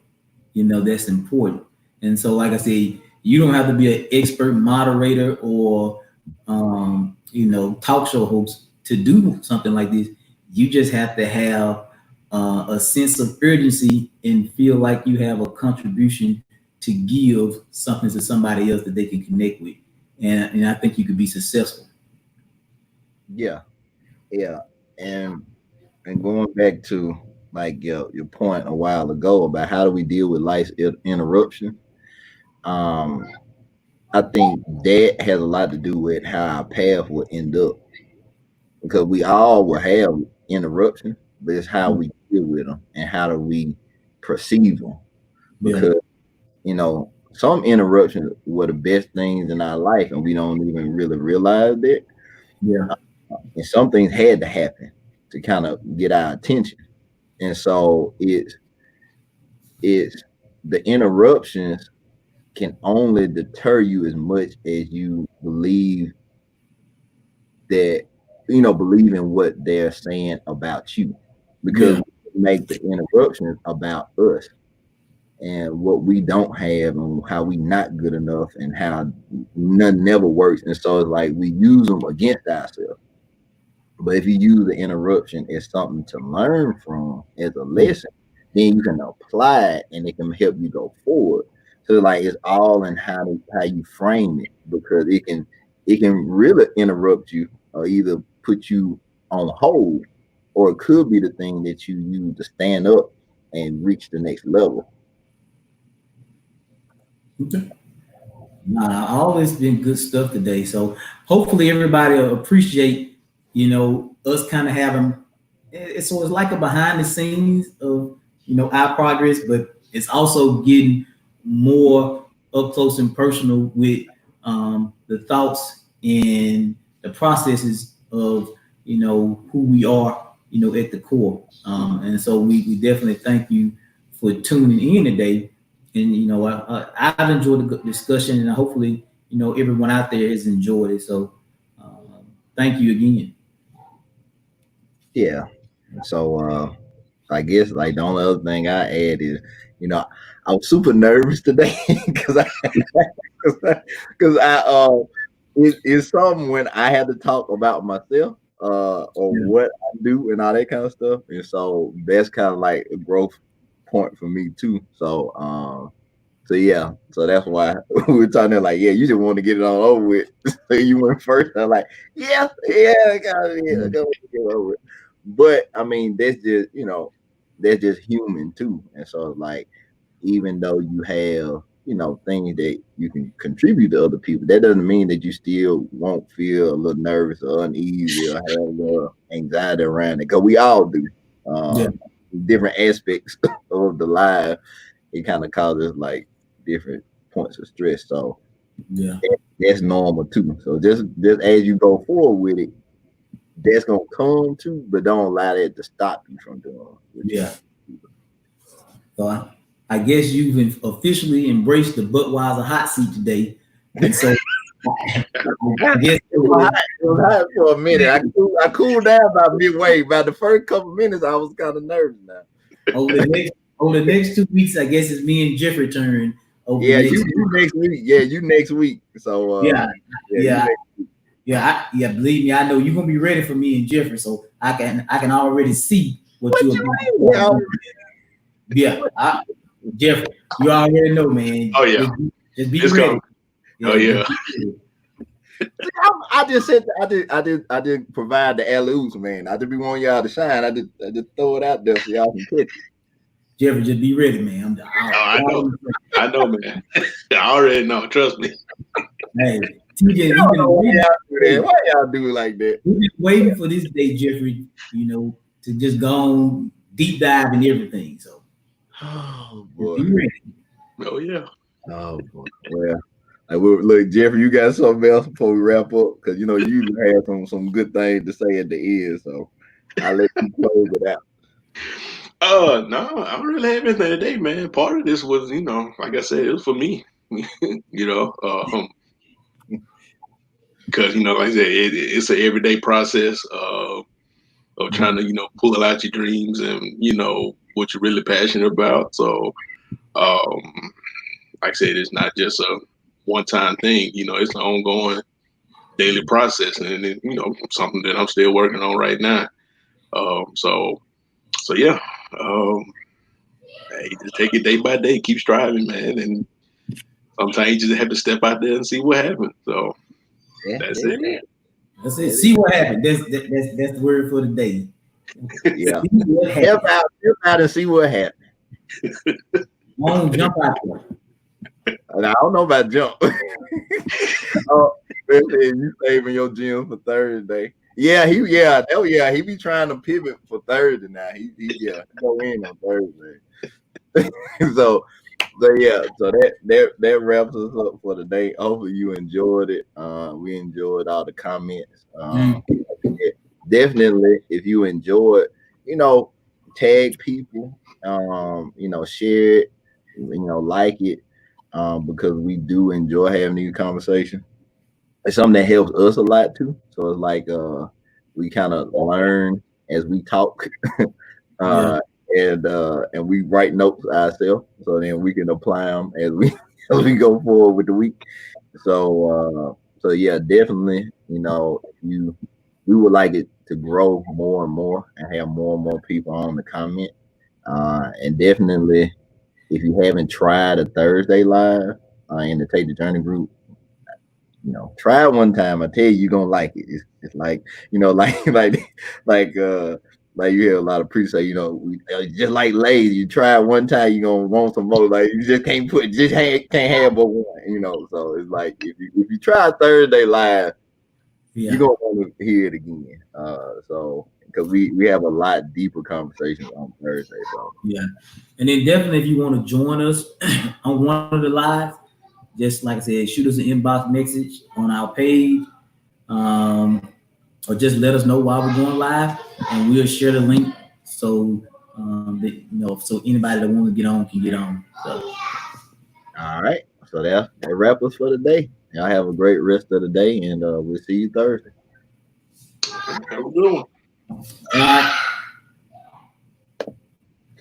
that's important. And so, like I said, you don't have to be an expert moderator or talk show host to do something like this. You just have to have a sense of urgency and feel like you have a contribution to give something to somebody else that they can connect with, and I think you could be successful. Yeah. Yeah. And going back to like your point a while ago about how do we deal with life interruption, um, I think that has a lot to do with how our path will end up because we all will have interruptions, but it's how we deal with them and how do we perceive them. Yeah, Because some interruptions were the best things in our life, and we don't even really realize that. yeah, And some things had to happen to kind of get our attention, and so it's the interruptions can only deter you as much as you believe that believe in what they're saying about you, because yeah, we make the interruptions about us and what we don't have and how we not good enough and how nothing never works, and so it's like we use them against ourselves. But if you use the interruption as something to learn from, as a yeah. lesson, then you can apply it and it can help you go forward. So like it's all in how you frame it, because it can really interrupt you or either put you on hold, or it could be the thing that you use to stand up and reach the next level. Okay. Nah, always been good stuff today. So hopefully everybody will appreciate, us kind of having so it's like a behind the scenes of our progress, but it's also getting more up close and personal with the thoughts and the processes of who we are, at the core. And so we definitely thank you for tuning in today. And I've enjoyed the discussion, and hopefully everyone out there has enjoyed it. So thank you again. Yeah. So I guess like the only other thing I add is, you know, I was super nervous today because it's something when I had to talk about myself or Yeah, what I do and all that kind of stuff, and so that's kind of like a growth point for me too. So yeah, so that's why we were talking there, like, yeah, you just want to get it all over with. So you went first. I'm like, yeah, yeah, I got it, yeah, I yeah, got to get it over with. But I mean, that's just human too. And so it's like, even though you have, things that you can contribute to other people, that doesn't mean that you still won't feel a little nervous or uneasy or have a little anxiety around it. Because we all do. yeah, Um, Different aspects of the life, it kind of causes like different points of stress. So yeah, that's normal too. So just as you go forward with it, that's gonna come too, but don't allow that to stop you from doing what you yeah. want. So I guess you've officially embraced the Budweiser hot seat today, and so I guess It was hot for a minute. I cooled down by midway. By the first couple minutes, I was kind of nervous now. over the next 2 weeks, I guess it's me and Jeffrey turn over the Yeah, next. you next week. Yeah, you next week. So Yeah, yeah, you yeah, next week. yeah. Believe me, I know you're gonna be ready for me and Jeffrey, so I can already see what What you're you about mean? Yeah, to. Yeah, Jeffrey, you already know, man. Oh yeah, Just be it's ready. coming. Oh Yeah, yeah. just be ready. I just said I did provide the alley oops, man. I just be wanting y'all to shine. I just throw it out there so y'all can catch it. Jeffrey, just be ready, man. Oh, I know. I know, man. I already know. Trust me. Hey, TJ, I don't know why y'all do that. Why y'all do it like that? we've been waiting for this day, Jeffrey. To just go on deep dive and everything. So Oh just boy. be ready. Oh yeah. Oh boy. Well, look, Jeffrey, you got something else before we wrap up? Because you usually have some good things to say at the end. So I'll let you close it out. No, I don't really have anything today, man. Part of this was, like I said, it was for me. you know, because like I said, it's an everyday process of trying to, pull out your dreams and what you're really passionate about. So, um, like I said, it's not just a one-time thing. It's an ongoing daily process, and something that I'm still working on right now. So yeah. Um, Hey, just take it day by day. Keep striving, man. And sometimes you just have to step out there and see what happens. So Yeah, that's there it. it is. That's it. There it See is. what happened. That's the word for the day. Yeah. See what Step happened. out, step out and see what happens. Won't jump out there. And I don't know about jump. Oh, you saving your gym for Thursday. He be trying to pivot for Thursday now. He go in on Thursday. so so that wraps us up for today. Hopefully you enjoyed it. We enjoyed all the comments. Mm. Definitely, if you enjoyed, tag people, share it, like it, because we do enjoy having these conversations. It's something that helps us a lot too. So it's like we kind of learn as we talk. Yeah. uh, and we write notes ourselves, so then we can apply them as we as we go forward with the week. So yeah, definitely, you we would like it to grow more and more and have more and more people on the comment. And definitely, if you haven't tried a Thursday live in the Take the Journey group, try it one time. I tell you, you're gonna like it. It's like, like like you hear a lot of priests say, just like lazy. You try it one time, you're gonna want some more. Like you just can't have but one. So it's like if you try Thursday live, Yeah. you're gonna want to hear it again. So because we have a lot deeper conversations on Thursday. So Yeah. And then definitely if you want to join us on one of the lives, just like I said, shoot us an inbox message on our page. Um, or just let us know while we're going live and we'll share the link so so anybody that wants to get on can get on. So all right, so that wrap us for the day. Y'all have a great rest of the day, and we'll see you Thursday. Have a good one. all right.